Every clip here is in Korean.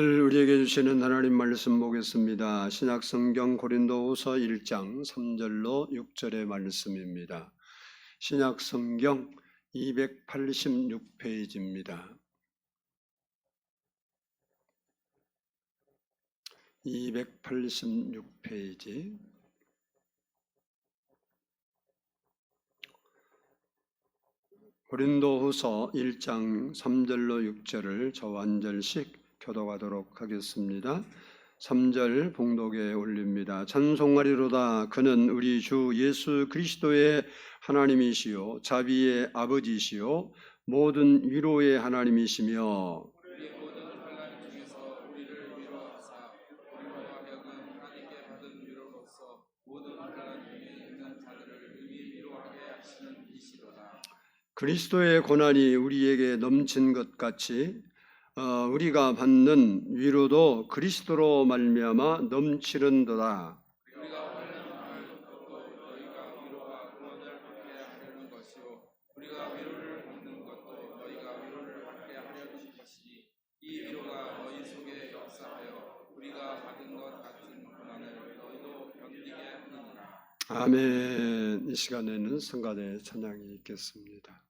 오늘 우리에게 주시는 하나님 말씀 보겠습니다. 신약성경 고린도후서 1장 3절로 6절의 말씀입니다. 신약성경 286페이지입니다. 286페이지. 고린도후서 1장 3절로 6절을 저와 한 절씩 교독하도록 하겠습니다. 3절 봉독에 올립니다. 찬송하리로다. 그는 우리 주 예수 그리스도의 하나님이시요 자비의 아버지시요 모든 위로의 하나님이시며 그리스도의 고난이 우리에게 넘친 것 같이 우리가 받는 위로도 그리스도로 말미암아 넘치는도다. 아멘. 이 시간에는 성가대 찬양이 있겠습니다.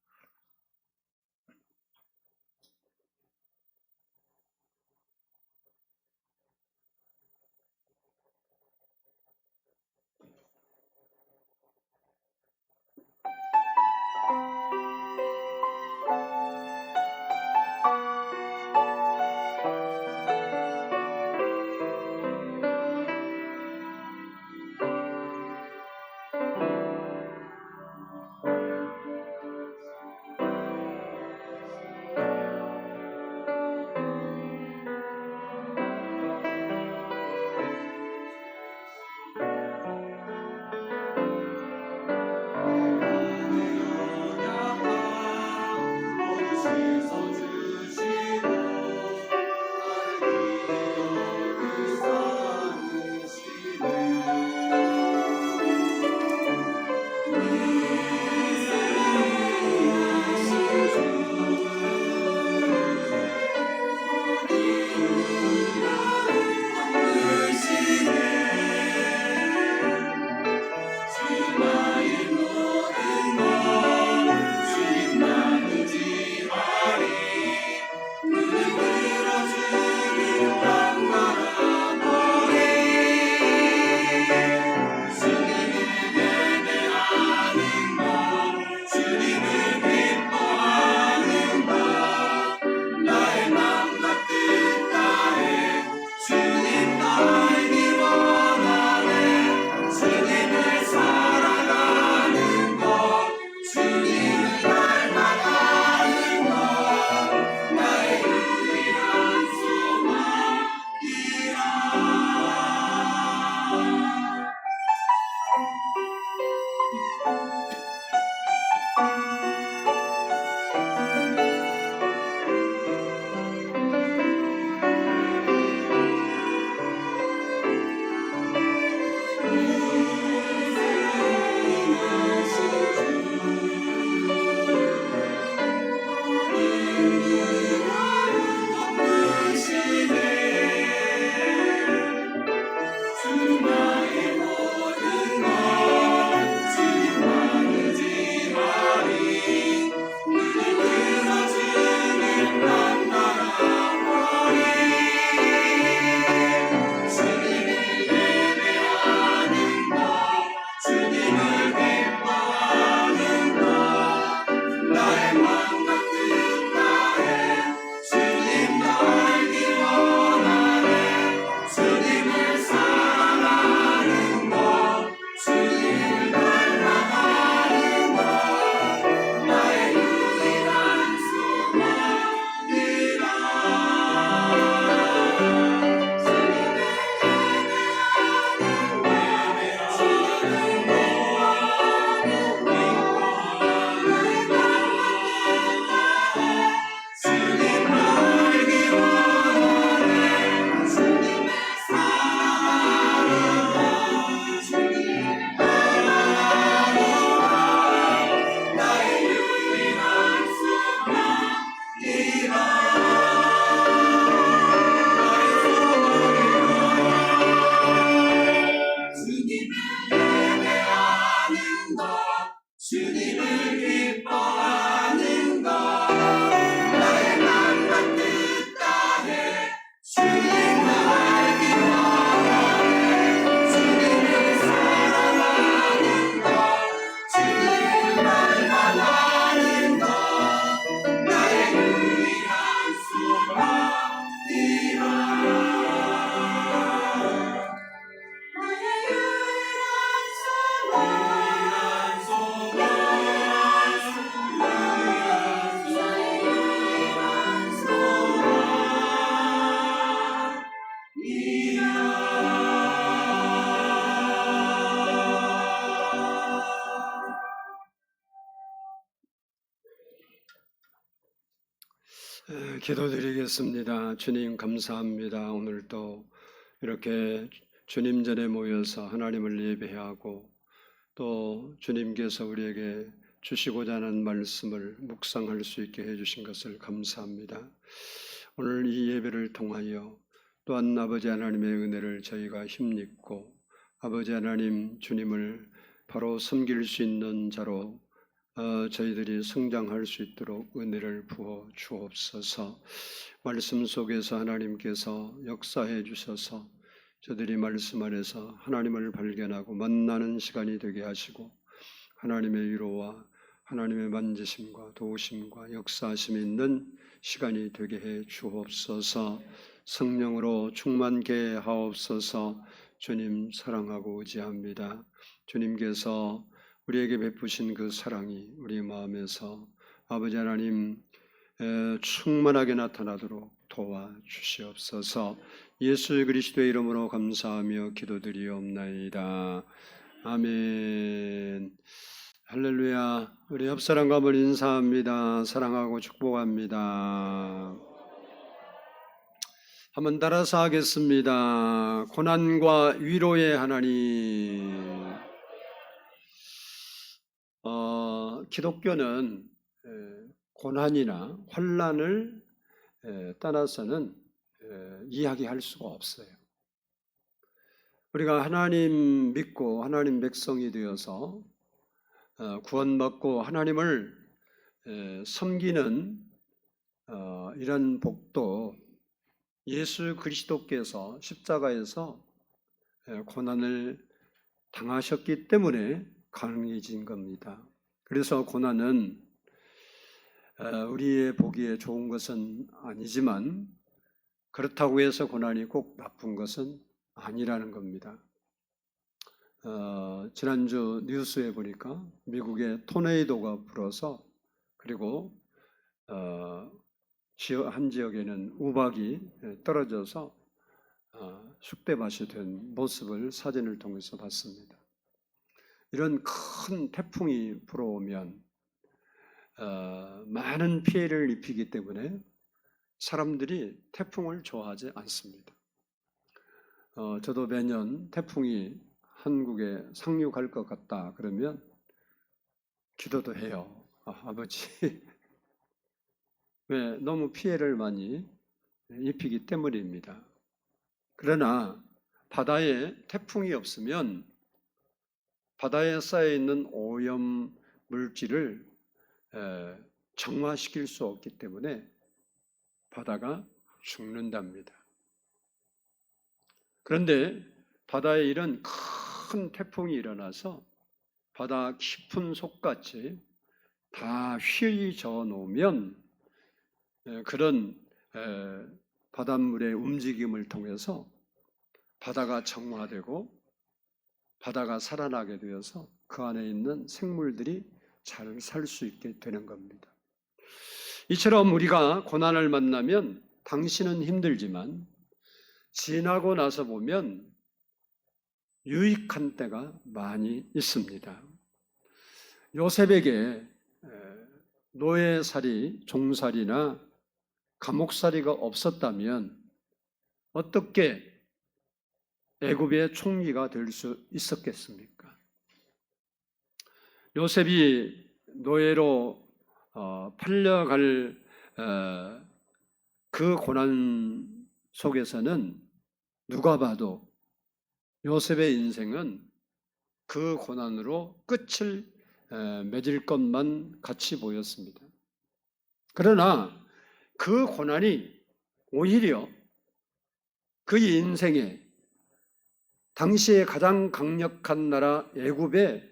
기도드리겠습니다. 주님 감사합니다. 오늘도 이렇게 주님 전에 모여서 하나님을 예배하고 또 주님께서 우리에게 주시고자 하는 말씀을 묵상할 수 있게 해주신 것을 감사합니다. 오늘 이 예배를 통하여 또한 아버지 하나님의 은혜를 저희가 힘입고 아버지 하나님 주님을 바로 섬길 수 있는 자로 저희들이 성장할 수 있도록 은혜를 부어 주옵소서. 말씀 속에서 하나님께서 역사해 주셔서 저들이 말씀 안에서 하나님을 발견하고 만나는 시간이 되게 하시고 하나님의 위로와 하나님의 만지심과 도우심과 역사하심 있는 시간이 되게 해 주옵소서. 성령으로 충만케 하옵소서. 주님 사랑하고 의지합니다. 주님께서 우리에게 베푸신 그 사랑이 우리 마음에서 아버지 하나님 충만하게 나타나도록 도와주시옵소서. 예수 그리스도의 이름으로 감사하며 기도드리옵나이다. 아멘. 할렐루야. 우리 옆사람과 한번 인사합니다. 사랑하고 축복합니다. 한번 따라서 하겠습니다. 고난과 위로의 하나님. 기독교는 고난이나 환난을 떠나서는 이야기할 수가 없어요. 우리가 하나님 믿고 하나님 백성이 되어서 구원받고 하나님을 섬기는 이런 복도 예수 그리스도께서 십자가에서 고난을 당하셨기 때문에 가능해진 겁니다. 그래서 고난은 우리의 보기에 좋은 것은 아니지만 그렇다고 해서 고난이 꼭 나쁜 것은 아니라는 겁니다. 지난주 뉴스에 보니까 미국의 토네이도가 불어서 그리고 한 지역에는 우박이 떨어져서 쑥대밭이 된 모습을 사진을 통해서 봤습니다. 이런 큰 태풍이 불어오면 많은 피해를 입히기 때문에 사람들이 태풍을 좋아하지 않습니다. 저도 매년 태풍이 한국에 상륙할 것 같다 그러면 기도도 해요. 아버지 왜 너무 피해를 많이 입히기 때문입니다. 그러나 바다에 태풍이 없으면 바다에 쌓여있는 오염 물질을 정화시킬 수 없기 때문에 바다가 죽는답니다. 그런데 바다에 이런 큰 태풍이 일어나서 바다 깊은 속같이 다 휘저어 놓으면 그런 바닷물의 움직임을 통해서 바다가 정화되고 바다가 살아나게 되어서 그 안에 있는 생물들이 잘 살 수 있게 되는 겁니다. 이처럼 우리가 고난을 만나면 당신은 힘들지만 지나고 나서 보면 유익한 때가 많이 있습니다. 요셉에게 노예살이, 종살이나 감옥살이가 없었다면 어떻게 애굽의 총리가 될 수 있었겠습니까? 요셉이 노예로 팔려갈 그 고난 속에서는 누가 봐도 요셉의 인생은 그 고난으로 끝을 맺을 것만 같이 보였습니다. 그러나 그 고난이 오히려 그 인생에 당시에 가장 강력한 나라 애굽의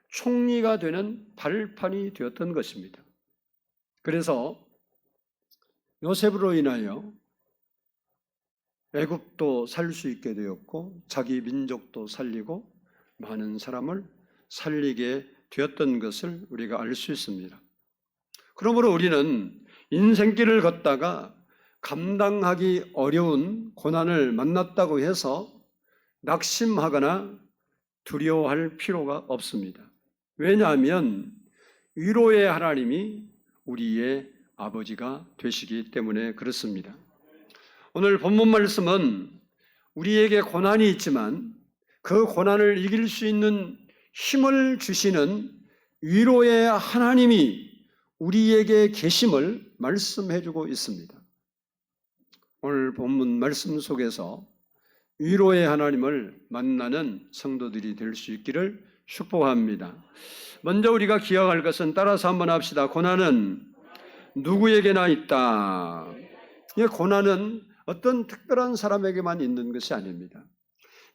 총리가 되는 발판이 되었던 것입니다. 그래서 요셉으로 인하여 애굽도 살 수 있게 되었고 자기 민족도 살리고 많은 사람을 살리게 되었던 것을 우리가 알 수 있습니다. 그러므로 우리는 인생길을 걷다가 감당하기 어려운 고난을 만났다고 해서 낙심하거나 두려워할 필요가 없습니다. 왜냐하면 위로의 하나님이 우리의 아버지가 되시기 때문에 그렇습니다. 오늘 본문 말씀은 우리에게 고난이 있지만 그 고난을 이길 수 있는 힘을 주시는 위로의 하나님이 우리에게 계심을 말씀해 주고 있습니다. 오늘 본문 말씀 속에서 위로의 하나님을 만나는 성도들이 될 수 있기를 축복합니다. 먼저 우리가 기억할 것은 따라서 한번 합시다. 고난은 누구에게나 있다. 이 고난은 어떤 특별한 사람에게만 있는 것이 아닙니다.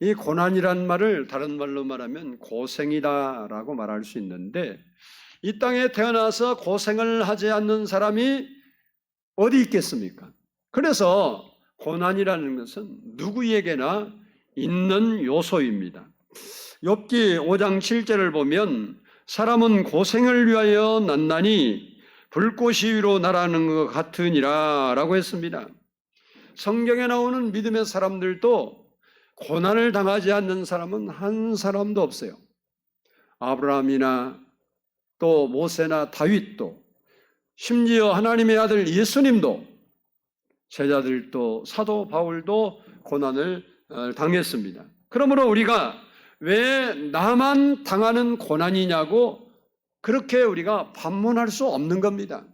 이 고난이란 말을 다른 말로 말하면 고생이다라고 말할 수 있는데, 이 땅에 태어나서 고생을 하지 않는 사람이 어디 있겠습니까? 그래서 고난이라는 것은 누구에게나 있는 요소입니다. 욥기 5장 7절을 보면 사람은 고생을 위하여 난나니 불꽃이 위로 날아가는 것 같으니라 라고 했습니다. 성경에 나오는 믿음의 사람들도 고난을 당하지 않는 사람은 한 사람도 없어요. 아브라함이나 또 모세나 다윗도, 심지어 하나님의 아들 예수님도, 제자들도, 사도 바울도 고난을 당했습니다. 그러므로 우리가 왜 나만 당하는 고난이냐고 그렇게 우리가 반문할 수 없는 겁니다.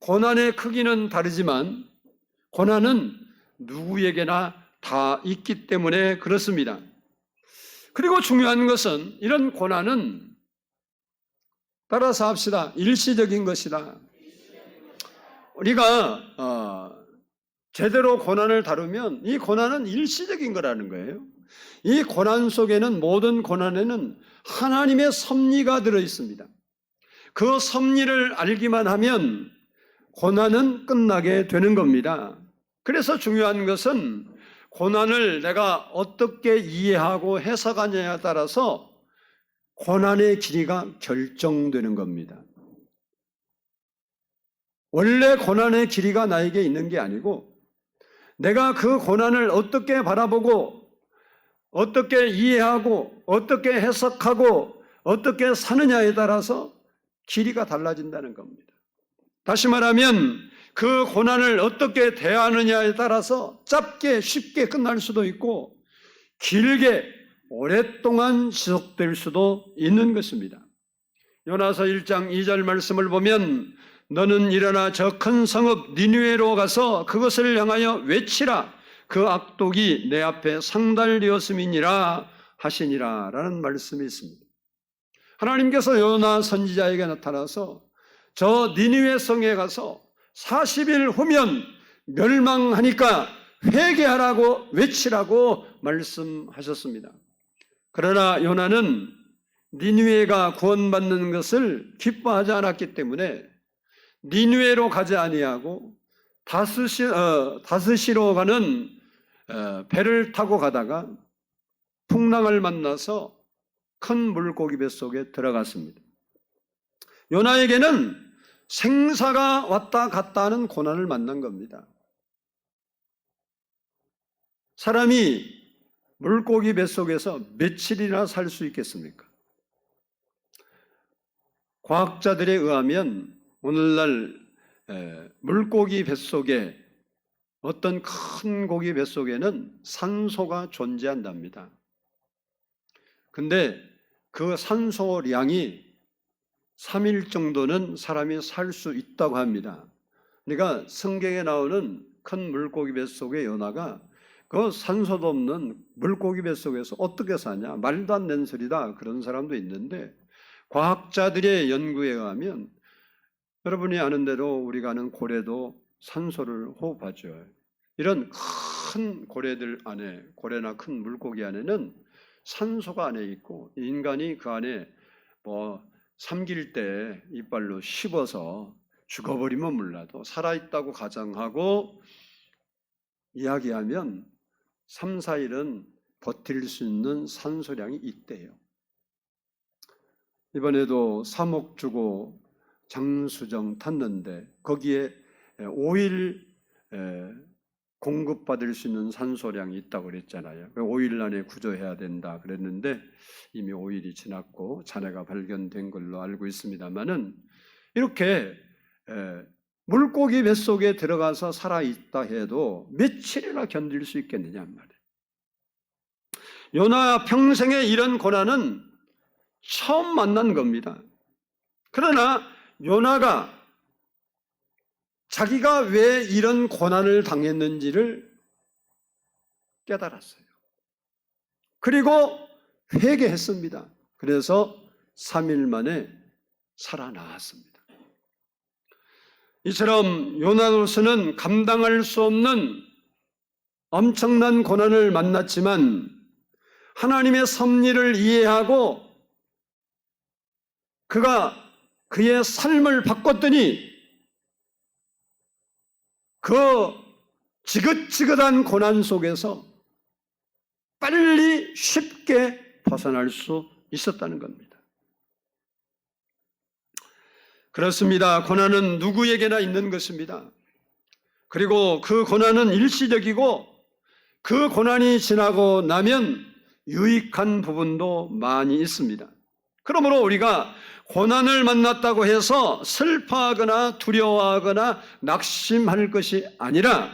고난의 크기는 다르지만 고난은 누구에게나 다 있기 때문에 그렇습니다. 그리고 중요한 것은 이런 고난은, 따라서 합시다, 일시적인 것이다. 우리가 제대로 고난을 다루면 이 고난은 일시적인 거라는 거예요. 이 고난 속에는, 모든 고난에는 하나님의 섭리가 들어있습니다. 그 섭리를 알기만 하면 고난은 끝나게 되는 겁니다. 그래서 중요한 것은 고난을 내가 어떻게 이해하고 해석하느냐에 따라서 고난의 길이가 결정되는 겁니다. 원래 고난의 길이가 나에게 있는 게 아니고 내가 그 고난을 어떻게 바라보고 어떻게 이해하고 어떻게 해석하고 어떻게 사느냐에 따라서 길이가 달라진다는 겁니다. 다시 말하면 그 고난을 어떻게 대하느냐에 따라서 짧게 쉽게 끝날 수도 있고 길게 오랫동안 지속될 수도 있는 것입니다. 요나서 1장 2절 말씀을 보면 너는 일어나 저 큰 성읍 니느웨로 가서 그것을 향하여 외치라. 그 악독이 내 앞에 상달되었음이니라 하시니라 라는 말씀이 있습니다. 하나님께서 요나 선지자에게 나타나서 저 니느웨 성에 가서 40일 후면 멸망하니까 회개하라고 외치라고 말씀하셨습니다. 그러나 요나는 니느웨가 구원받는 것을 기뻐하지 않았기 때문에 니느웨로 가지 아니하고 다스시로 가는 배를 타고 가다가 풍랑을 만나서 큰 물고기 뱃속에 들어갔습니다. 요나에게는 생사가 왔다 갔다 하는 고난을 만난 겁니다. 사람이 물고기 뱃속에서 며칠이나 살 수 있겠습니까? 과학자들에 의하면 오늘날 물고기 뱃속에, 어떤 큰 고기 뱃속에는 산소가 존재한답니다. 근데 그 산소량이 3일 정도는 사람이 살 수 있다고 합니다. 그러니까 성경에 나오는 큰 물고기 뱃속의 요나가 그 산소도 없는 물고기 뱃속에서 어떻게 사냐, 말도 안 되는 소리다, 그런 사람도 있는데, 과학자들의 연구에 의하면 여러분이 아는 대로 우리가 아는 고래도 산소를 호흡하죠. 이런 큰 고래들 안에, 고래나 큰 물고기 안에는 산소가 안에 있고, 인간이 그 안에 삼킬 때 이빨로 씹어서 죽어버리면 몰라도 살아있다고 가정하고 이야기하면 3, 4일은 버틸 수 있는 산소량이 있대요. 이번에도 3억 주고 장수정 탔는데 거기에 5일 공급받을 수 있는 산소량이 있다고 그랬잖아요. 5일 안에 구조해야 된다 그랬는데 이미 5일이 지났고 잔해가 발견된 걸로 알고 있습니다만은, 이렇게 물고기 뱃속에 들어가서 살아있다 해도 며칠이나 견딜 수 있겠느냐 말이에요. 요나 평생에 이런 고난은 처음 만난 겁니다. 그러나 요나가 자기가 왜 이런 고난을 당했는지를 깨달았어요. 그리고 회개했습니다. 그래서 3일 만에 살아나왔습니다. 이처럼 요나로서는 감당할 수 없는 엄청난 고난을 만났지만 하나님의 섭리를 이해하고 그가 그의 삶을 바꿨더니 그 지긋지긋한 고난 속에서 빨리 쉽게 벗어날 수 있었다는 겁니다. 그렇습니다. 고난은 누구에게나 있는 것입니다. 그리고 그 고난은 일시적이고 그 고난이 지나고 나면 유익한 부분도 많이 있습니다. 그러므로 우리가 고난을 만났다고 해서 슬퍼하거나 두려워하거나 낙심할 것이 아니라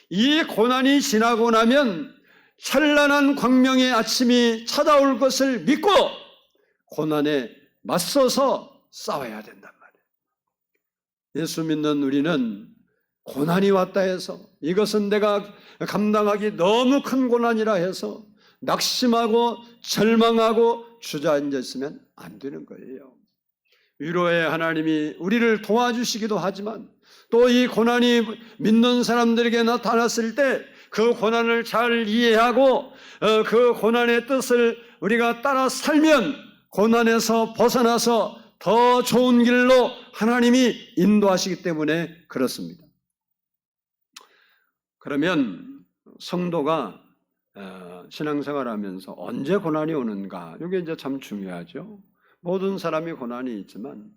이 고난이 지나고 나면 찬란한 광명의 아침이 찾아올 것을 믿고 고난에 맞서서 싸워야 된단 말이에요. 예수 믿는 우리는 고난이 왔다 해서 이것은 내가 감당하기 너무 큰 고난이라 해서 낙심하고 절망하고 주저앉아 있으면 안 되는 거예요. 위로의 하나님이 우리를 도와주시기도 하지만 또 이 고난이 믿는 사람들에게 나타났을 때 그 고난을 잘 이해하고 그 고난의 뜻을 우리가 따라 살면 고난에서 벗어나서 더 좋은 길로 하나님이 인도하시기 때문에 그렇습니다. 그러면 성도가 신앙생활하면서 언제 고난이 오는가? 이게 이제 참 중요하죠. 모든 사람이 고난이 있지만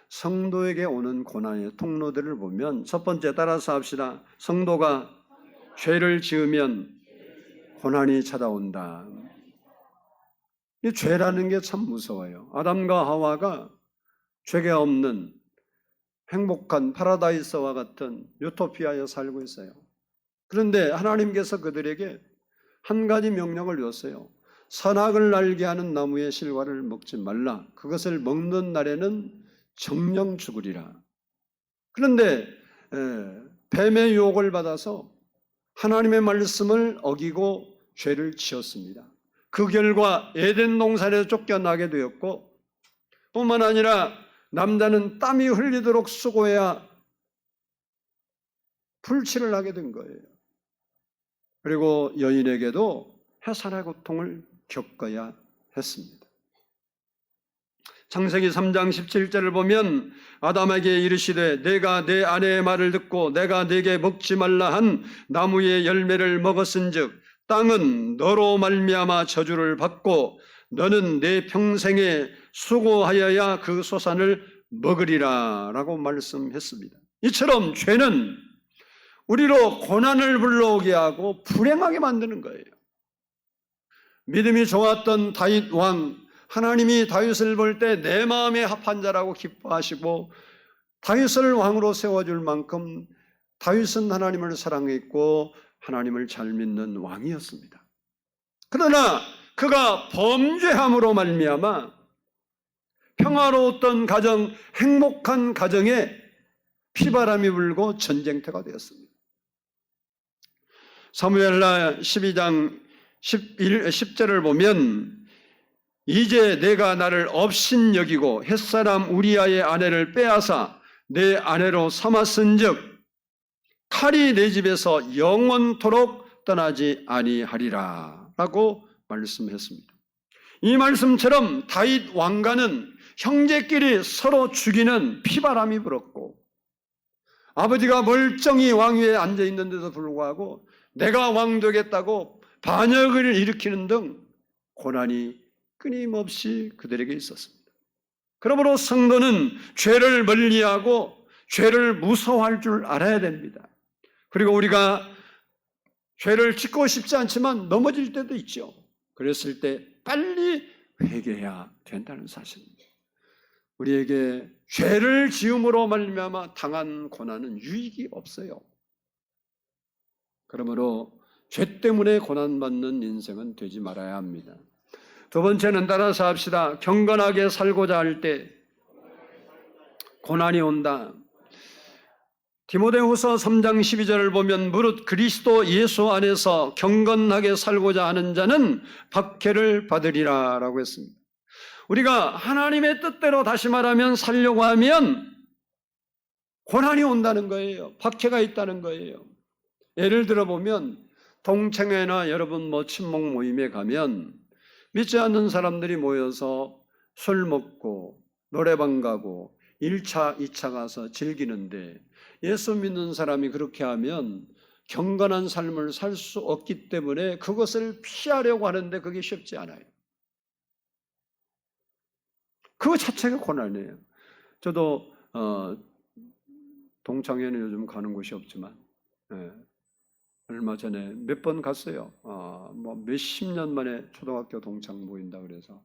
성도에게 오는 고난의 통로들을 보면 첫 번째 따라서 합시다. 성도가 죄를 지으면 고난이 찾아온다. 이 죄라는 게 참 무서워요. 아담과 하와가 죄가 없는 행복한 파라다이스와 같은 유토피아에 살고 있어요. 그런데 하나님께서 그들에게 한 가지 명령을 줬어요. 선악을 알게 하는 나무의 실과를 먹지 말라. 그것을 먹는 날에는 정령 죽으리라. 그런데 뱀의 유혹을 받아서 하나님의 말씀을 어기고 죄를 지었습니다. 그 결과 에덴 동산에서 쫓겨나게 되었고 뿐만 아니라 남자는 땀이 흘리도록 수고해야 불치를 하게 된 거예요. 그리고 여인에게도 해산의 고통을 겪어야 했습니다. 창세기 3장 17절을 보면 아담에게 이르시되 내가 내 아내의 말을 듣고 내가 네게 먹지 말라 한 나무의 열매를 먹었은즉 땅은 너로 말미암아 저주를 받고 너는 내 평생에 수고하여야 그 소산을 먹으리라 라고 말씀했습니다. 이처럼 죄는 우리로 고난을 불러오게 하고 불행하게 만드는 거예요. 믿음이 좋았던 다윗 왕, 하나님이 다윗을 볼 때 내 마음에 합한 자라고 기뻐하시고 다윗을 왕으로 세워줄 만큼 다윗은 하나님을 사랑했고 하나님을 잘 믿는 왕이었습니다. 그러나 그가 범죄함으로 말미암아 평화로웠던 가정, 행복한 가정에 피바람이 불고 전쟁터가 되었습니다. 사무엘하 12장 10절을 보면 이제 내가 나를 업신여기고 햇사람 우리아의 아내를 빼앗아 내 아내로 삼았은즉 칼이 내 집에서 영원토록 떠나지 아니하리라 라고 말씀했습니다. 이 말씀처럼 다윗 왕가는 형제끼리 서로 죽이는 피바람이 불었고 아버지가 멀쩡히 왕위에 앉아있는데도 불구하고 내가 왕 되겠다고 반역을 일으키는 등 고난이 끊임없이 그들에게 있었습니다. 그러므로 성도는 죄를 멀리하고 죄를 무서워할 줄 알아야 됩니다. 그리고 우리가 죄를 짓고 싶지 않지만 넘어질 때도 있죠. 그랬을 때 빨리 회개해야 된다는 사실입니다. 우리에게 죄를 지음으로 말미암아 당한 고난은 유익이 없어요. 그러므로 죄 때문에 고난받는 인생은 되지 말아야 합니다. 두 번째는 따라서 합시다. 경건하게 살고자 할 때 고난이 온다. 디모데후서 3장 12절을 보면 무릇 그리스도 예수 안에서 경건하게 살고자 하는 자는 박해를 받으리라 라고 했습니다. 우리가 하나님의 뜻대로 다시 말하면 살려고 하면 고난이 온다는 거예요. 박해가 있다는 거예요. 예를 들어 보면 동창회나 여러분 친목 모임에 가면 믿지 않는 사람들이 모여서 술 먹고 노래방 가고 1차, 2차 가서 즐기는데 예수 믿는 사람이 그렇게 하면 경건한 삶을 살 수 없기 때문에 그것을 피하려고 하는데 그게 쉽지 않아요. 그거 자체가 고난이에요. 저도 동창회는 요즘 가는 곳이 없지만 얼마 전에 몇 번 갔어요. 몇십 년 만에 초등학교 동창 모인다 그래서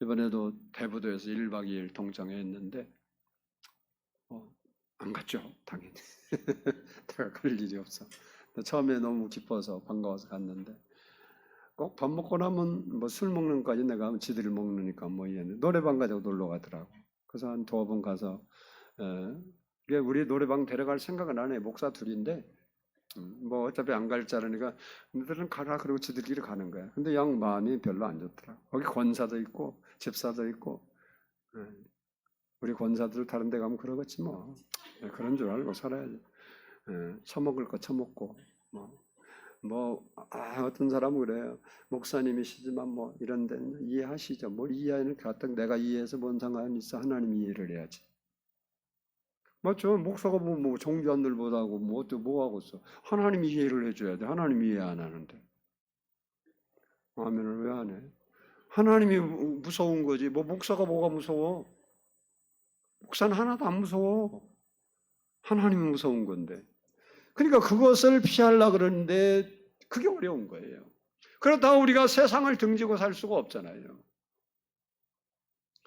이번에도 대부도에서 1박 2일 동창회 했는데 안 갔죠, 당연히. 내가 갈 일이 없어. 처음에 너무 기뻐서 반가워서 갔는데 꼭 밥 먹고 나면 술 먹는 것까지 내가 지들이 먹으니까 노래방 가자고 놀러 가더라고. 그래서 한 2번 가서 우리 노래방 데려갈 생각은 안 해. 목사 둘인데 어차피 안 갈 자라니까 너희들은 가라 그러고 지들끼리 가는 거야. 근데 양 마음이 별로 안 좋더라. 거기 권사도 있고 집사도 있고 우리 권사들 다른 데 가면 그러겠지 뭐. 그런 줄 알고 살아야지. 처먹을 거 처먹고 어떤 사람은 그래요. 목사님이시지만 이런 데는 이해하시죠. 뭘 이해하는 가뜩 내가 이해해서 뭔 상관이 있어. 하나님 이해를 해야지. 맞죠? 목사가 종교한들 보다고 뭐 하고 있어. 하나님 이해를 해줘야 돼. 하나님 이해 안 하는데. 아멘을 왜 안 해? 하나님이 무서운 거지. 목사가 뭐가 무서워? 목사는 하나도 안 무서워. 하나님이 무서운 건데. 그러니까 그것을 피하려고 그러는데 그게 어려운 거예요. 그렇다고 우리가 세상을 등지고 살 수가 없잖아요.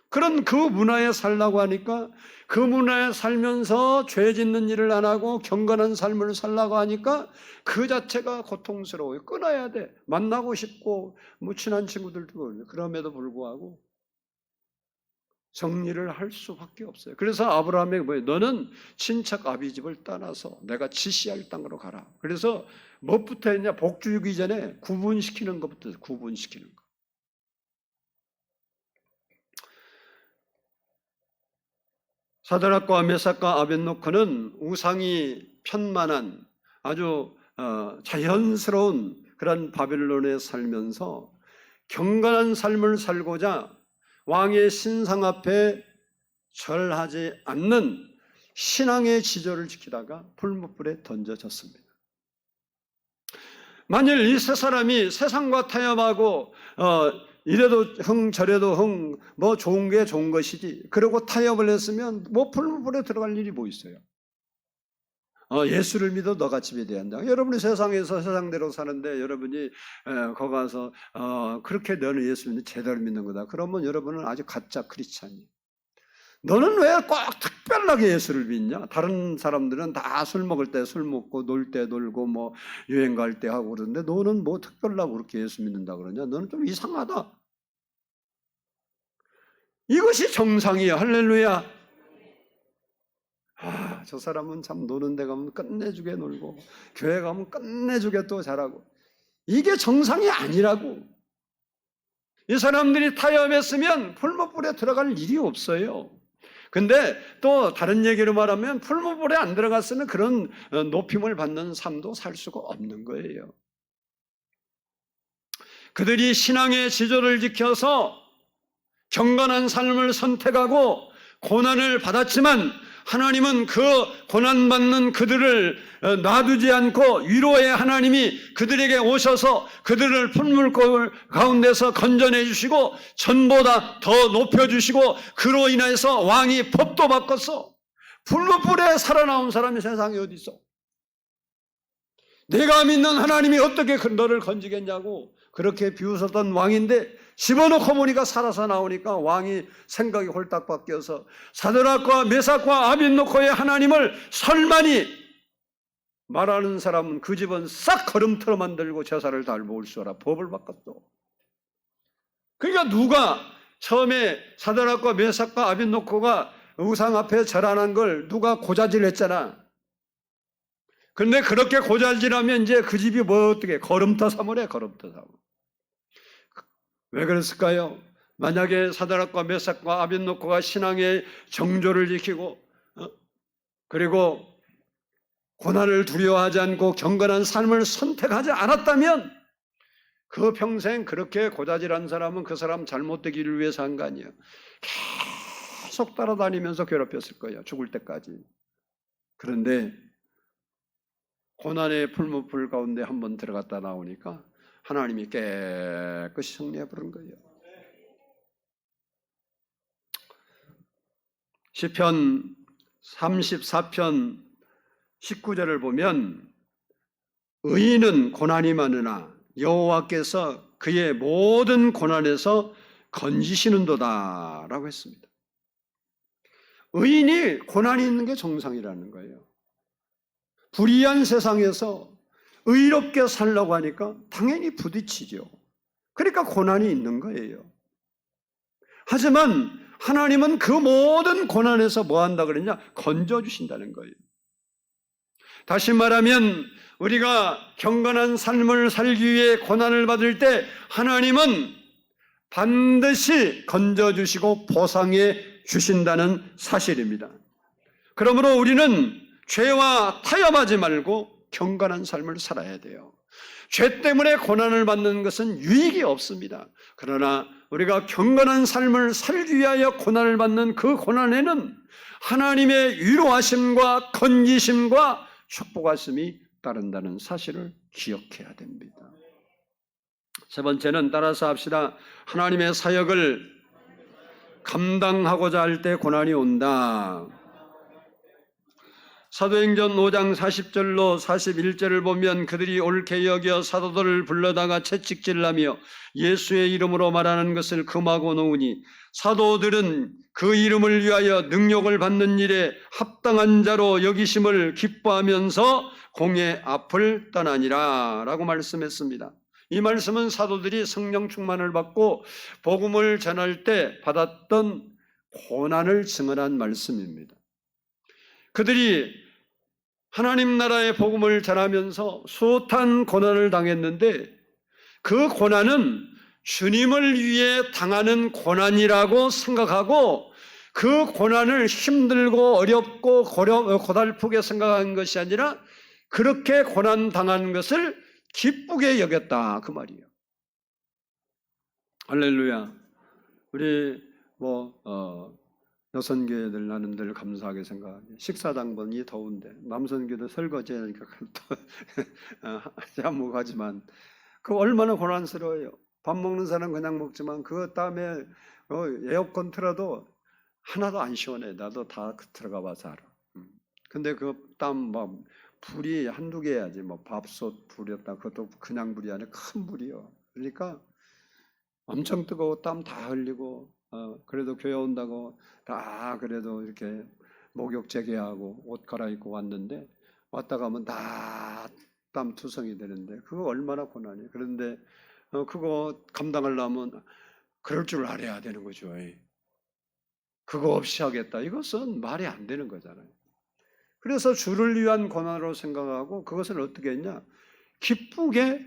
그런 그 문화에 살라고 하니까 그 문화에 살면서 죄 짓는 일을 안 하고 경건한 삶을 살라고 하니까 그 자체가 고통스러워요. 끊어야 돼. 만나고 싶고 친한 친구들도 그럼에도 불구하고 정리를 할 수밖에 없어요. 그래서 아브라함에게 너는 친척 아비 집을 떠나서 내가 지시할 땅으로 가라. 그래서 무엇부터 했냐? 복 주기 전에 구분시키는 것부터 구분시키는 것. 사드락과 메삭과 아벳노코는 우상이 편만한 아주 자연스러운 그런 바벨론에 살면서 경건한 삶을 살고자 왕의 신상 앞에 절하지 않는 신앙의 지조를 지키다가 불못불에 던져졌습니다. 만일 이 세 사람이 세상과 타협하고 이래도 흥 저래도 흥 좋은 게 좋은 것이지 그러고 타협을 했으면 불못불에 들어갈 일이 뭐 있어요? 예수를 믿어 너가 집에 대야 한다. 여러분이 세상에서 세상대로 사는데 여러분이 거기 가서 그렇게 너는 예수 믿는 제대로 믿는 거다. 그러면 여러분은 아주 가짜 크리스찬이에요. 너는 왜 꼭 특별하게 예수를 믿냐? 다른 사람들은 다 술 먹을 때 술 먹고 놀 때 놀고 여행 갈 때 하고 그러는데 너는 특별하고 그렇게 예수 믿는다 그러냐? 너는 좀 이상하다. 이것이 정상이에요. 할렐루야. 저 사람은 참 노는 데 가면 끝내주게 놀고 교회 가면 끝내주게 또 잘하고 이게 정상이 아니라고. 이 사람들이 타협했으면 풀무불에 들어갈 일이 없어요. 근데 또 다른 얘기로 말하면 풀무불에 안 들어갔으면 그런 높임을 받는 삶도 살 수가 없는 거예요. 그들이 신앙의 지조를 지켜서 경건한 삶을 선택하고 고난을 받았지만 하나님은 그 고난받는 그들을 놔두지 않고 위로의 하나님이 그들에게 오셔서 그들을 풀물골 가운데서 건져내 주시고 전보다 더 높여주시고 그로 인해서 왕이 법도 바꿨어. 풀무불에 살아나온 사람이 세상에 어디 있어? 내가 믿는 하나님이 어떻게 너를 건지겠냐고 그렇게 비웃었던 왕인데 집어넣고 보니까 살아서 나오니까 왕이 생각이 홀딱 바뀌어서 사드락과 메삭과 아벳노고의 하나님을 설마니 말하는 사람은 그 집은 싹 걸음틀어 만들고 제사를 달고 올 수 없라 법을 바꿨어. 그러니까 누가 처음에 사드락과 메삭과 아벳노고가 우상 앞에 절하는 걸 누가 고자질했잖아. 그런데 그렇게 고자질하면 이제 그 집이 뭐 어떻게 걸음터 삼으래. 걸음터 삼으. 왜 그랬을까요? 만약에 사드락과 메삭과 아벳노고가 신앙의 정조를 지키고 그리고 고난을 두려워하지 않고 경건한 삶을 선택하지 않았다면 그 평생 그렇게 고자질한 사람은 그 사람 잘못되기를 위해서 한 거 아니에요. 계속 따라다니면서 괴롭혔을 거예요. 죽을 때까지. 그런데 고난의 풀무풀 가운데 한번 들어갔다 나오니까 하나님이 깨끗이 정리해 버린 거예요. 시편 34편 19절을 보면 의인은 고난이 많으나 여호와께서 그의 모든 고난에서 건지시는도다 라고 했습니다. 의인이 고난이 있는 게 정상이라는 거예요. 불의한 세상에서 의롭게 살려고 하니까 당연히 부딪히죠. 그러니까 고난이 있는 거예요. 하지만 하나님은 그 모든 고난에서 뭐 한다 그랬냐? 건져주신다는 거예요. 다시 말하면 우리가 경건한 삶을 살기 위해 고난을 받을 때 하나님은 반드시 건져주시고 보상해 주신다는 사실입니다. 그러므로 우리는 죄와 타협하지 말고 경건한 삶을 살아야 돼요. 죄 때문에 고난을 받는 것은 유익이 없습니다. 그러나 우리가 경건한 삶을 살기 위하여 고난을 받는 그 고난에는 하나님의 위로하심과 건지심과 축복하심이 따른다는 사실을 기억해야 됩니다. 세 번째는 따라서 합시다. 하나님의 사역을 감당하고자 할 때 고난이 온다. 사도행전 5장 40절로 41절을 보면 그들이 옳게 여겨 사도들을 불러다가 채찍질하며 예수의 이름으로 말하는 것을 금하고 놓으니 사도들은 그 이름을 위하여 능력을 받는 일에 합당한 자로 여기심을 기뻐하면서 공의 앞을 떠나니라 라고 말씀했습니다. 이 말씀은 사도들이 성령 충만을 받고 복음을 전할 때 받았던 고난을 증언한 말씀입니다. 그들이 하나님 나라의 복음을 전하면서 숱한 고난을 당했는데 그 고난은 주님을 위해 당하는 고난이라고 생각하고 그 고난을 힘들고 어렵고 고달프게 생각한 것이 아니라 그렇게 고난 당한 것을 기쁘게 여겼다 그 말이에요. 할렐루야. 우리 여선교회들 나는 늘 감사하게 생각하죠. 식사당번이 더운데 남선교도 설거지하니까 또 한몫하지만 그 얼마나 고난스러워요. 밥 먹는 사람 그냥 먹지만 그 다음에 에어컨 틀어도 하나도 안 시원해. 나도 다 들어가 봐서 알아. 근데 그 땀 막 불이 한두 개야지. 밥솥 불이었다. 그것도 그냥 불이 아니라 큰 불이요. 그러니까 엄청 뜨거워 땀 다 흘리고 그래도 교회 온다고 다 그래도 이렇게 목욕 재개하고 옷 갈아입고 왔는데 왔다 가면 다 땀 투성이 되는데 그거 얼마나 고난이에요. 그런데 그거 감당하려면 그럴 줄 알아야 되는 거죠. 그거 없이 하겠다. 이것은 말이 안 되는 거잖아요. 그래서 주를 위한 고난으로 생각하고 그것을 어떻게 했냐? 기쁘게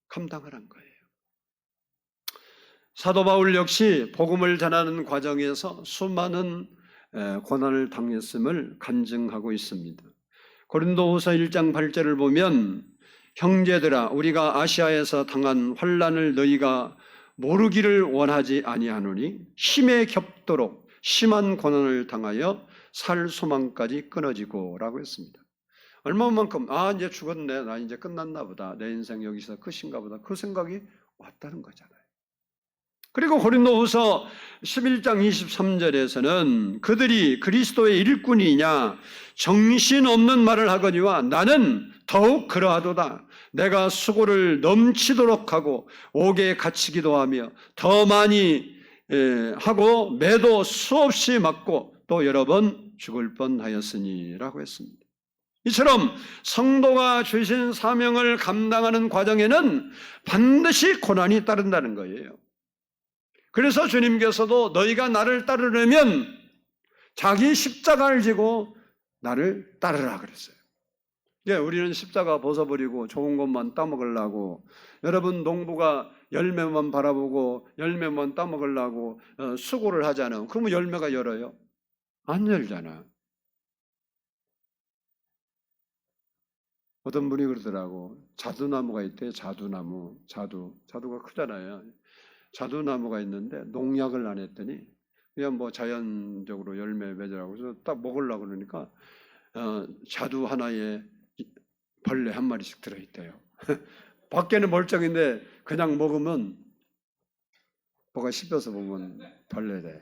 감당을 한 거예요. 사도 바울 역시 복음을 전하는 과정에서 수많은 고난을 당했음을 간증하고 있습니다. 고린도후서 1장 8절을 보면 형제들아 우리가 아시아에서 당한 환난을 너희가 모르기를 원하지 아니하노니 힘에 겹도록 심한 고난을 당하여 살 소망까지 끊어지고 라고 했습니다. 얼마만큼 이제 죽었네. 나 이제 끝났나 보다. 내 인생 여기서 끝인가 보다. 그 생각이 왔다는 거잖아요. 그리고 고린도후서 11장 23절에서는 그들이 그리스도의 일꾼이냐 정신없는 말을 하거니와 나는 더욱 그러하도다. 내가 수고를 넘치도록 하고 옥에 갇히기도 하며 더 많이 하고 매도 수없이 맞고 또 여러 번 죽을 뻔하였으니 라고 했습니다. 이처럼 성도가 주신 사명을 감당하는 과정에는 반드시 고난이 따른다는 거예요. 그래서 주님께서도 너희가 나를 따르려면 자기 십자가를 지고 나를 따르라 그랬어요. 우리는 십자가 벗어버리고 좋은 것만 따먹으려고, 여러분 농부가 열매만 바라보고 열매만 따먹으려고 수고를 하잖아요. 그러면 열매가 열어요? 안 열잖아. 어떤 분이 그러더라고. 자두나무가 있대. 자두나무. 자두가 크잖아요. 자두나무가 있는데 농약을 안 했더니 그냥 뭐 자연적으로 열매 맺으라고 해서 딱 먹으려고 그러니까 자두 하나에 벌레 한 마리씩 들어있대요. 밖에는 멀쩡인데 그냥 먹으면 뭐가 씹혀서 보면 벌레래.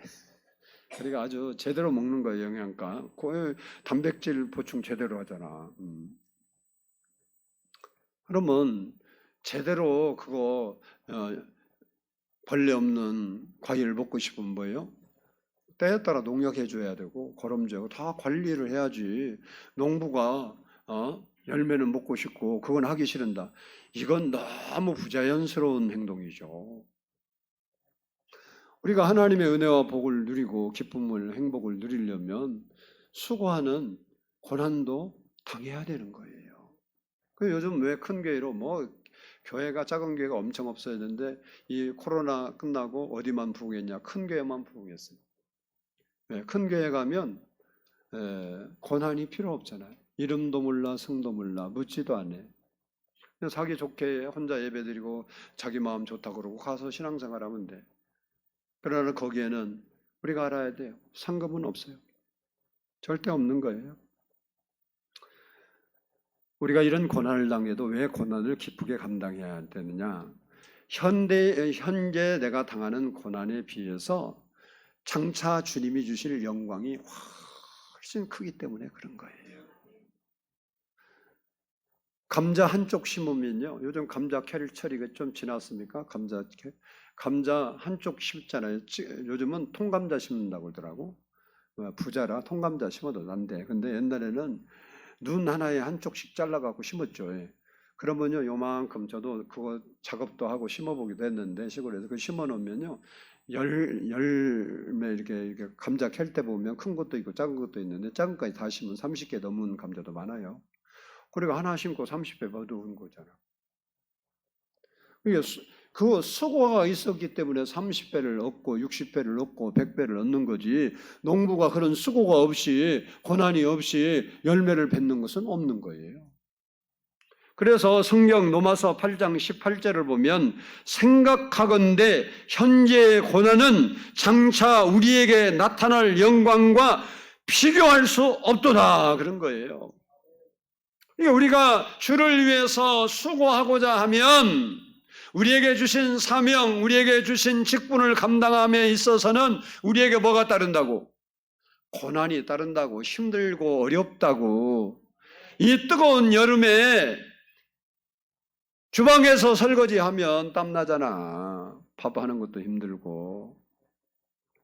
그러니까 아주 제대로 먹는 거예요. 영양가. 단백질 보충 제대로 하잖아. 그러면 제대로 그거 벌레 없는 과일 먹고 싶으면 뭐예요? 때에 따라 농약해 줘야 되고 거름제고 다 관리를 해야지. 농부가 열매는 먹고 싶고 그건 하기 싫은다. 이건 너무 부자연스러운 행동이죠. 우리가 하나님의 은혜와 복을 누리고 기쁨을, 행복을 누리려면 수고하는 고난도 당해야 되는 거예요. 요즘 왜 큰 교회로 교회가 작은 교회가 엄청 없어졌는데 이 코로나 끝나고 어디만 부흥했냐? 큰 교회만 부흥했어요. 큰 교회 가면 고난이 필요 없잖아요. 이름도 몰라 성도 몰라 묻지도 않아. 자기 좋게 혼자 예배드리고 자기 마음 좋다고 그러고 가서 신앙생활하면 돼. 그러나 거기에는 우리가 알아야 돼요. 상급은 없어요. 절대 없는 거예요. 우리가 이런 고난을 당해도 왜 고난을 기쁘게 감당해야 되느냐? 현재 내가 당하는 고난에 비해서 장차 주님이 주실 영광이 훨씬 크기 때문에 그런 거예요. 감자 한쪽 심으면요. 요즘 감자 캐리철이가 좀 지났습니까? 감자 한쪽 심잖아요. 요즘은 통감자 심는다고 그러더라고. 부자라 통감자 심어도 난데. 근데 옛날에는 눈 하나에 한쪽씩 잘라갖고 심었죠. 그러면요, 요만큼 저도 그거 작업도 하고 심어보기도 했는데, 시골에서 그 심어놓으면요, 열매 이렇게 감자 캘 때 보면 큰 것도 있고 작은 것도 있는데, 작은 거까지 다 심으면 30개 넘은 감자도 많아요. 그리고 하나 심고 30배 얻어온 거잖아. 그 수고가 있었기 때문에 30배를 얻고 60배를 얻고 100배를 얻는 거지, 농부가 그런 수고가 없이 고난이 없이 열매를 맺는 것은 없는 거예요. 그래서 성경 로마서 8장 18절을 보면 생각하건대 현재의 고난은 장차 우리에게 나타날 영광과 비교할 수 없도다 그런 거예요. 우리가 주를 위해서 수고하고자 하면 우리에게 주신 사명, 우리에게 주신 직분을 감당함에 있어서는 우리에게 뭐가 따른다고? 고난이 따른다고. 힘들고 어렵다고. 이 뜨거운 여름에 주방에서 설거지하면 땀나잖아. 밥하는 것도 힘들고.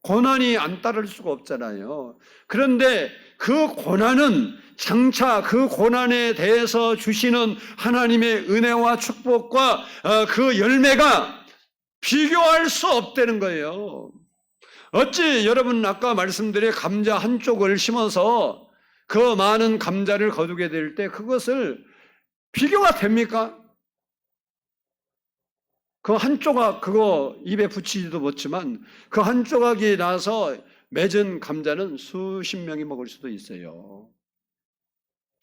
고난이 안 따를 수가 없잖아요. 그런데 그 고난은 장차 그 고난에 대해서 주시는 하나님의 은혜와 축복과 그 열매가 비교할 수 없다는 거예요. 어찌 여러분 아까 말씀드린 감자 한쪽을 심어서 그 많은 감자를 거두게 될 때 그것을 비교가 됩니까? 그 한 조각 그거 입에 붙이지도 못지만 그 한 조각이 나서 맺은 감자는 수십 명이 먹을 수도 있어요.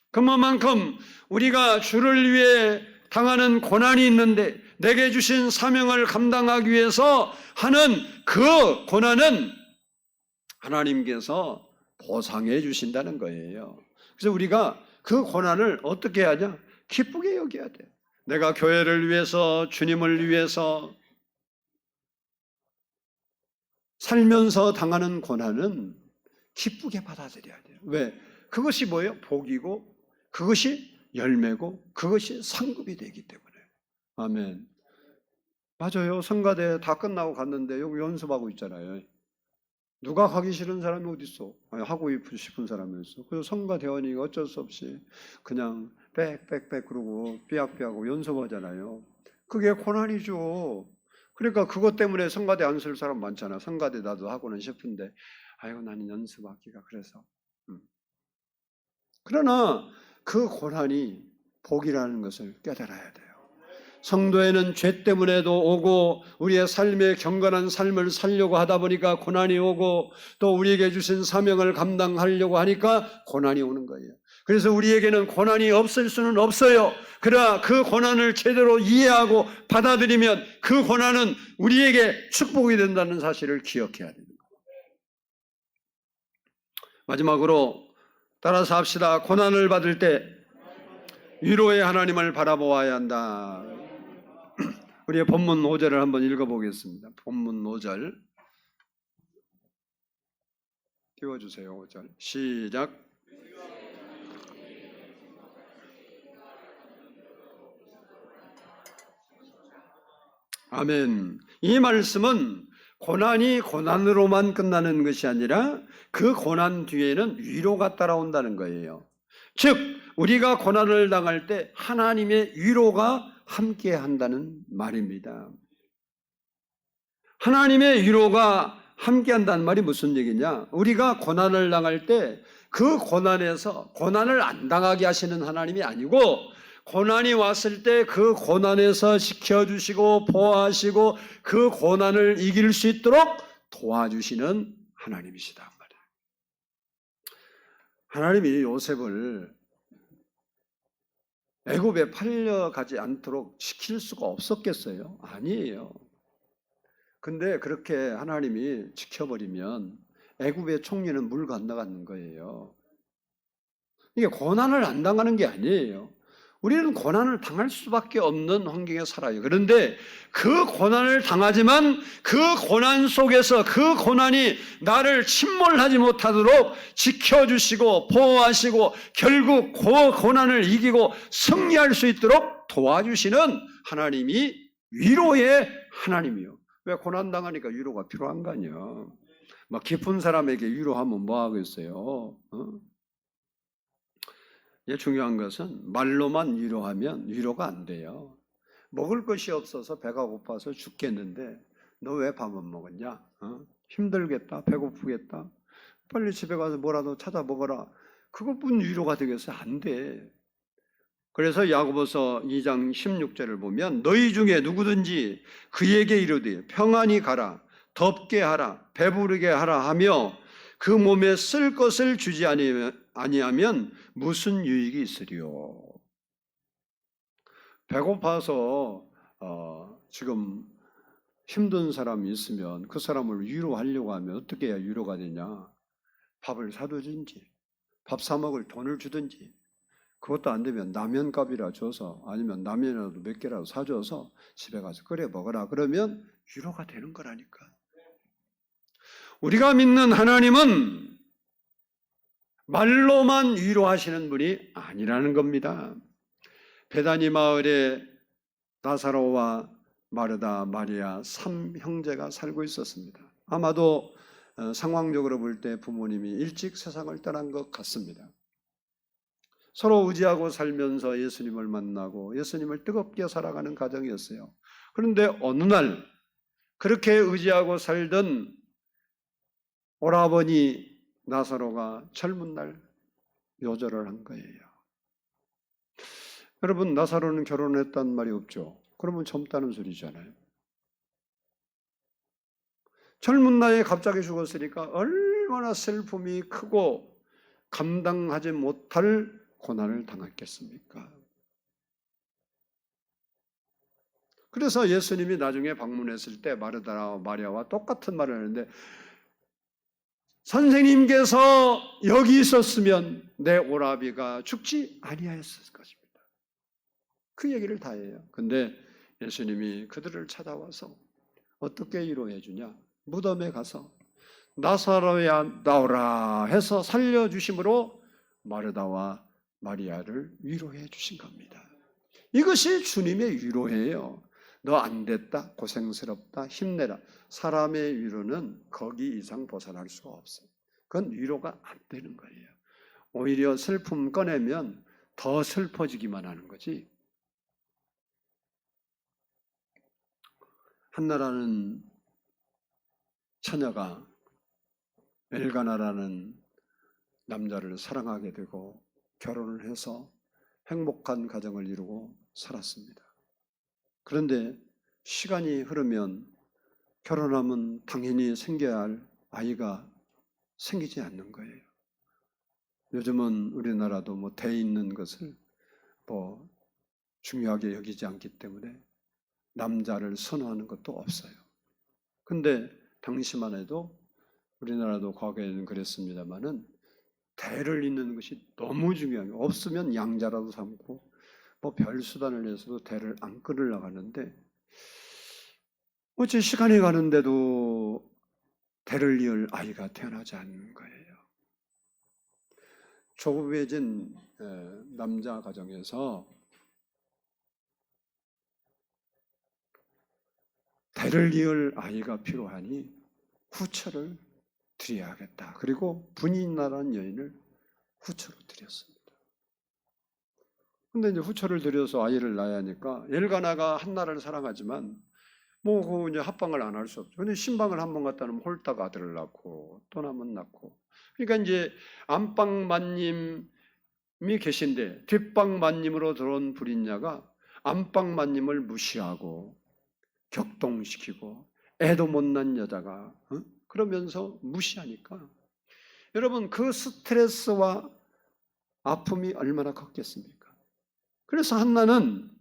그만큼 우리가 주를 위해 당하는 고난이 있는데 내게 주신 사명을 감당하기 위해서 하는 그 고난은 하나님께서 보상해 주신다는 거예요. 그래서 우리가 그 고난을 어떻게 하냐? 기쁘게 여겨야 돼요. 내가 교회를 위해서, 주님을 위해서 살면서 당하는 고난은 기쁘게 받아들여야 돼요. 왜? 그것이 뭐예요? 복이고, 그것이 열매고, 그것이 상급이 되기 때문에. 아멘. 맞아요. 성가대 다 끝나고 갔는데 여기 연습하고 있잖아요. 누가 가기 싫은 사람이 어디 있어? 아니, 하고 싶은 사람이 있어. 그래서 성가대원이 어쩔 수 없이 그냥 빽빽빽 그러고 삐약삐약하고 연습하잖아요. 그게 고난이죠. 그러니까 그것 때문에 성가대 안 쓸 사람 많잖아. 성가대 나도 하고는 싶은데 아유 나는 연습하기가 그래서. 그러나 그 고난이 복이라는 것을 깨달아야 돼요. 성도에는 죄 때문에도 오고 우리의 삶에 경건한 삶을 살려고 하다 보니까 고난이 오고 또 우리에게 주신 사명을 감당하려고 하니까 고난이 오는 거예요. 그래서 우리에게는 고난이 없을 수는 없어요. 그러나 그 고난을 제대로 이해하고 받아들이면 그 고난은 우리에게 축복이 된다는 사실을 기억해야 됩니다. 마지막으로 따라서 합시다. 고난을 받을 때 위로의 하나님을 바라보아야 한다. 우리의 본문 5절을 한번 읽어보겠습니다. 본문 5절 띄워주세요. 5절 시작. 아멘. 이 말씀은 고난이 고난으로만 끝나는 것이 아니라 그 고난 뒤에는 위로가 따라온다는 거예요. 즉 우리가 고난을 당할 때 하나님의 위로가 함께 한다는 말입니다. 하나님의 위로가 함께 한다는 말이 무슨 얘기냐? 우리가 고난을 당할 때 그 고난에서 고난을 안 당하게 하시는 하나님이 아니고 고난이 왔을 때 그 고난에서 지켜주시고 보호하시고 그 고난을 이길 수 있도록 도와주시는 하나님이시다 말이에요. 하나님이 요셉을 애굽에 팔려가지 않도록 지킬 수가 없었겠어요? 아니에요. 근데 그렇게 하나님이 지켜버리면 애굽의 총리는 물 건너가는 거예요. 이게 고난을 안 당하는 게 아니에요. 우리는 고난을 당할 수밖에 없는 환경에 살아요. 그런데 그 고난을 당하지만 그 고난 속에서 그 고난이 나를 침몰하지 못하도록 지켜주시고 보호하시고 결국 그 고난을 이기고 승리할 수 있도록 도와주시는 하나님이 위로의 하나님이요. 왜 고난 당하니까 위로가 필요한 거 아니야. 막 깊은 사람에게 위로하면 뭐 하겠어요? 중요한 것은 말로만 위로하면 위로가 안 돼요. 먹을 것이 없어서 배가 고파서 죽겠는데 너 왜 밥 안 먹었냐? 힘들겠다, 배고프겠다. 빨리 집에 가서 뭐라도 찾아 먹어라. 그것뿐 위로가 되겠어요? 안 돼. 그래서 야고보서 2장 16절을 보면 너희 중에 누구든지 그에게 이르되 평안히 가라, 덥게 하라, 배부르게 하라 하며 그 몸에 쓸 것을 주지 아니하면 무슨 유익이 있으리요? 배고파서 지금 힘든 사람이 있으면 그 사람을 위로하려고 하면 어떻게 해야 위로가 되냐? 밥을 사두든지 밥 사 먹을 돈을 주든지 그것도 안 되면 라면값이라 줘서 아니면 라면이라도 몇 개라도 사줘서 집에 가서 끓여 먹어라. 그러면 위로가 되는 거라니까. 우리가 믿는 하나님은 말로만 위로하시는 분이 아니라는 겁니다. 베다니 마을에 나사로와 마르다, 마리아 3형제가 살고 있었습니다. 아마도 상황적으로 볼 때 부모님이 일찍 세상을 떠난 것 같습니다. 서로 의지하고 살면서 예수님을 만나고 예수님을 뜨겁게 살아가는 가정이었어요. 그런데 어느 날 그렇게 의지하고 살던 오라버니 나사로가 젊은 날 요절을 한 거예요. 여러분, 나사로는 결혼했단 말이 없죠. 그러면 젊다는 소리잖아요. 젊은 나이에 갑자기 죽었으니까 얼마나 슬픔이 크고 감당하지 못할 고난을 당했겠습니까? 그래서 예수님이 나중에 방문했을 때 마르다와 마리아와 똑같은 말을 하는데 선생님께서 여기 있었으면 내 오라비가 죽지 아니하였을 것입니다. 그 얘기를 다 해요. 근데 예수님이 그들을 찾아와서 어떻게 위로해 주냐? 무덤에 가서 나사로야 나오라 해서 살려주심으로 마르다와 마리아를 위로해 주신 겁니다. 이것이 주님의 위로예요. 너 안 됐다, 고생스럽다, 힘내라. 사람의 위로는 거기 이상 벗어날 수가 없어요. 그건 위로가 안 되는 거예요. 오히려 슬픔 꺼내면 더 슬퍼지기만 하는 거지. 한나라는 처녀가 엘가나라는 남자를 사랑하게 되고 결혼을 해서 행복한 가정을 이루고 살았습니다. 그런데 시간이 흐르면 결혼하면 당연히 생겨야 할 아이가 생기지 않는 거예요. 요즘은 우리나라도 뭐 돼 있는 것을 뭐 중요하게 여기지 않기 때문에 남자를 선호하는 것도 없어요. 근데 당시만 해도 우리나라도 과거에는 그랬습니다만은 대를 잇는 것이 너무 중요해요. 없으면 양자라도 삼고 뭐 별 수단을 내서도 대를 안 끊으려고 하는데 어째 시간이 가는데도 대를 이을 아이가 태어나지 않는 거예요. 조급해진 남자 가정에서 대를 이을 아이가 필요하니 후처를 드려야겠다. 그리고 분인나라는 여인을 후처로 드렸습니다. 근데 이제 후처를 드려서 아이를 낳아야 하니까 엘가나가 한나라를 사랑하지만 뭐 이제 합방을 안 할 수 없죠. 근데 신방을 한 번 갔다 놓으면 홀딱 아들을 낳고 또 나면 낳고. 그러니까 이제 안방마님이 계신데 뒷방마님으로 들어온 불인자가 안방마님을 무시하고 격동시키고 애도 못난 여자가 그러면서 무시하니까 여러분 그 스트레스와 아픔이 얼마나 컸겠습니까? 그래서 한나는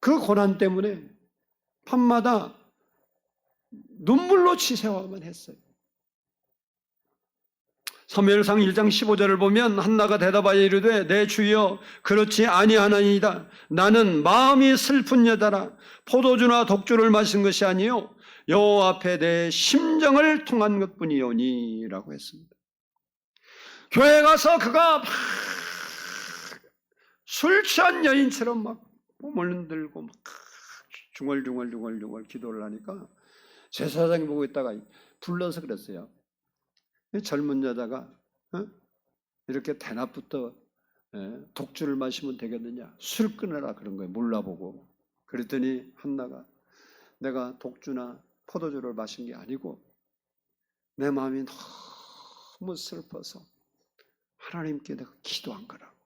그 고난 때문에 밤마다 눈물로 치새워만 했어요. 사무엘상 1장 15절을 보면 한나가 대답하여 이르되 내 주여 그렇지 아니하나이다. 나는 마음이 슬픈 여자라. 포도주나 독주를 마신 것이 아니요 여호와 앞에 내 심정을 통한 것뿐이오니 라고 했습니다. 교회 가서 그가 막 술 취한 여인처럼 막 몸을 흔들고 막 중얼중얼 기도를 하니까 제사장이 보고 있다가 불러서 그랬어요. 젊은 여자가 이렇게 대낮부터 독주를 마시면 되겠느냐, 술 끊으라 그런 거예요. 몰라보고. 그랬더니 한나가 내가 독주나 포도주를 마신 게 아니고 내 마음이 너무 슬퍼서 하나님께 내가 기도한 거라고.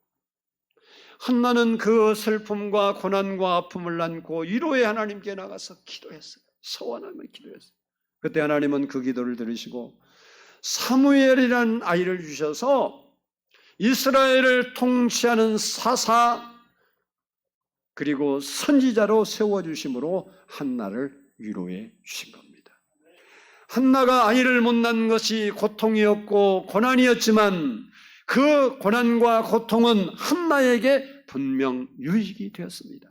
한나는 그 슬픔과 고난과 아픔을 안고 위로의 하나님께 나가서 기도했어요. 서원하며 기도했어요. 그때 하나님은 그 기도를 들으시고 사무엘이라는 아이를 주셔서 이스라엘을 통치하는 사사 그리고 선지자로 세워주심으로 한나를 위로해 주신 겁니다. 한나가 아이를 못 낳은 것이 고통이었고 고난이었지만 그 고난과 고통은 한나에게 분명 유익이 되었습니다.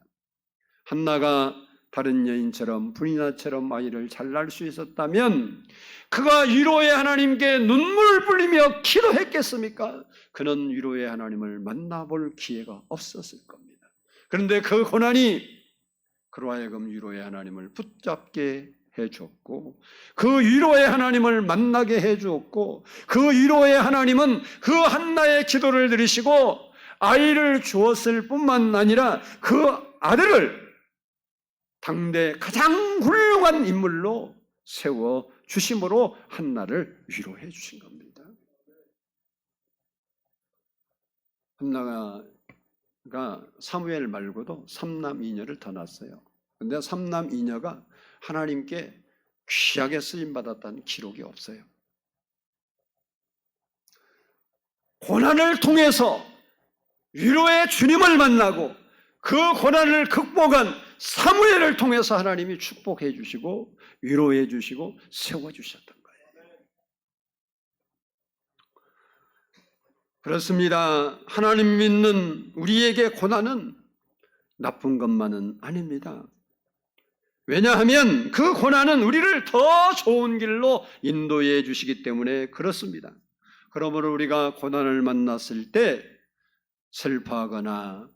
한나가 다른 여인처럼 분이나처럼 아이를 잘 낳을 수 있었다면 그가 위로의 하나님께 눈물을 흘리며 기도했겠습니까? 그는 위로의 하나님을 만나볼 기회가 없었을 겁니다. 그런데 그 고난이 그로 하여금 위로의 하나님을 붙잡게 해주었고 그 위로의 하나님을 만나게 해주었고 그 위로의 하나님은 그 한나의 기도를 들으시고 아이를 주었을 뿐만 아니라 그 아들을 당대 가장 훌륭한 인물로 세워 주심으로 한나를 위로해 주신 겁니다. 한나가 사무엘 말고도 삼남 이녀를 더 낳았어요. 그런데 삼남 이녀가 하나님께 귀하게 쓰임받았다는 기록이 없어요. 고난을 통해서 위로의 주님을 만나고 그 고난을 극복한 사무엘을 통해서 하나님이 축복해 주시고 위로해 주시고 세워주셨던 거예요. 그렇습니다. 하나님 믿는 우리에게 고난은 나쁜 것만은 아닙니다. 왜냐하면 그 고난은 우리를 더 좋은 길로 인도해 주시기 때문에 그렇습니다. 그러므로 우리가 고난을 만났을 때 슬퍼하거나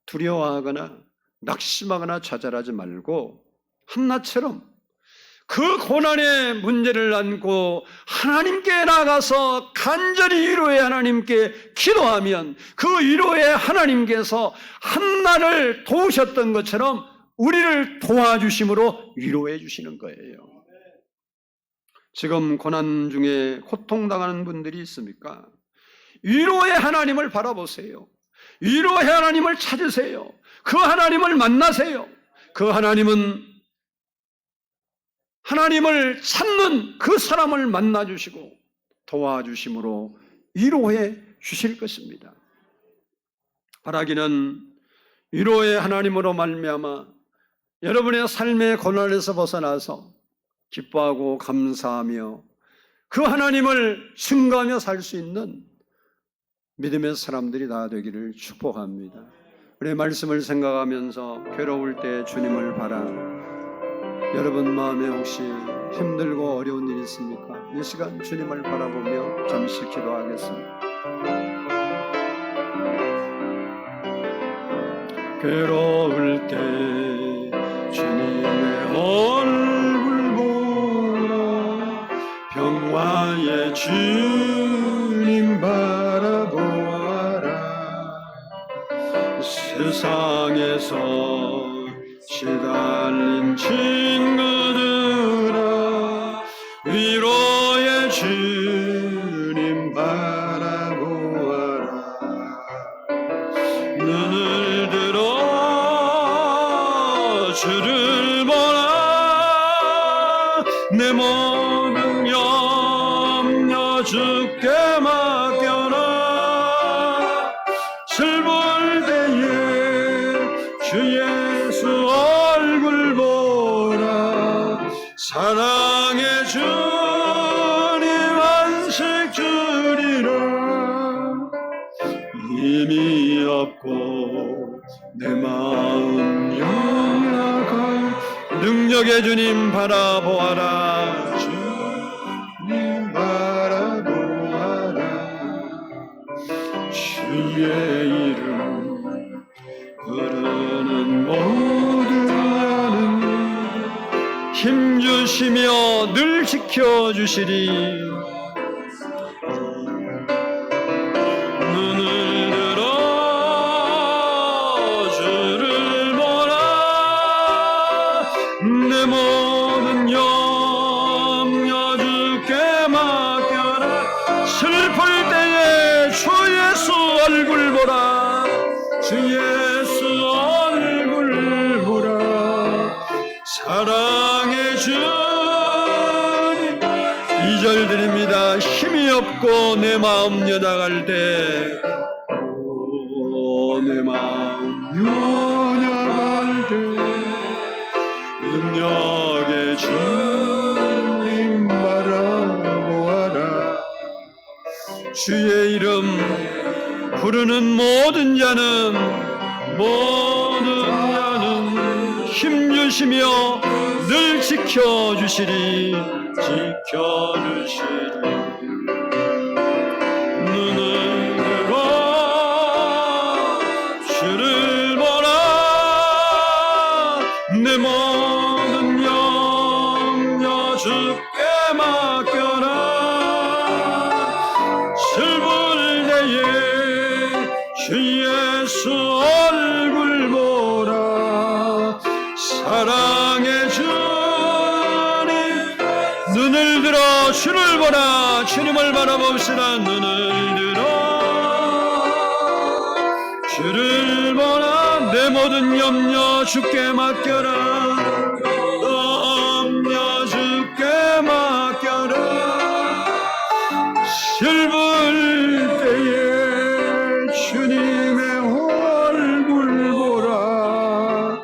두려워하거나 낙심하거나 좌절하지 말고 한나처럼 그 고난의 문제를 안고 하나님께 나가서 간절히 위로의 하나님께 기도하면 그 위로의 하나님께서 한나를 도우셨던 것처럼 우리를 도와주심으로 위로해 주시는 거예요. 지금 고난 중에 고통당하는 분들이 있습니까? 위로의 하나님을 바라보세요. 위로의 하나님을 찾으세요. 그 하나님을 만나세요. 그 하나님은 하나님을 찾는 그 사람을 만나주시고 도와주심으로 위로해 주실 것입니다. 바라기는 위로의 하나님으로 말미암아 여러분의 삶의 고난에서 벗어나서 기뻐하고 감사하며 그 하나님을 증거하며 살 수 있는 믿음의 사람들이 다 되기를 축복합니다. 우리의 말씀을 생각하면서 괴로울 때 주님을 바라. 여러분 마음에 혹시 힘들고 어려운 일이 있습니까? 이 시간 주님을 바라보며 잠시 기도하겠습니다. 괴로울 때 주님의 얼굴 보라. 평화의 주님 바라보아라. 세상에서 시달린 친구들아, 위로의 주님 바라보아라. 눈을 들어 주를 보라. 내 모든 염려 주께 맡겨라. 슬플 때에 주 예수 얼굴 보라. 사랑의 주님 안식 주리라. 힘이 없고 내 마음 연약한 능력의 주님 바라보아라. 주님 바라보아라. 주의 이름 부르는 모든 자는 힘주시며 늘 지켜주시리. 눈을 들어 주를 보라. 내 모든 염려 주께 맡겨라. 슬플 때에 주 예수 얼굴 보라. 주 예수 얼굴 보라. 사랑의 주님 2절 드립니다. 힘이 없고 내 마음 연약할 때, 내 마음 연약할 때 능력의 주님 바라보아라. 주의 이름 부르는 모든 자는 힘주시며 늘 지켜주시리. 눈을 들어 주를 보라. 내 모든 염려 주께 맡겨라. 슬플 때에 주 예수 얼굴 보라. 사랑의 주님 눈을 들어 주를 보라. 주님을 바라봅시다. 눈을 들어 주를 보라. 내 모든 염려 주께 맡겨라. 염려 주께 맡겨라. 슬플 때에 주님의 얼굴 보라.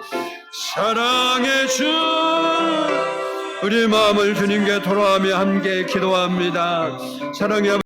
사랑의 주 우리 마음을 주님께 돌아가며 함께 기도합니다. 사랑의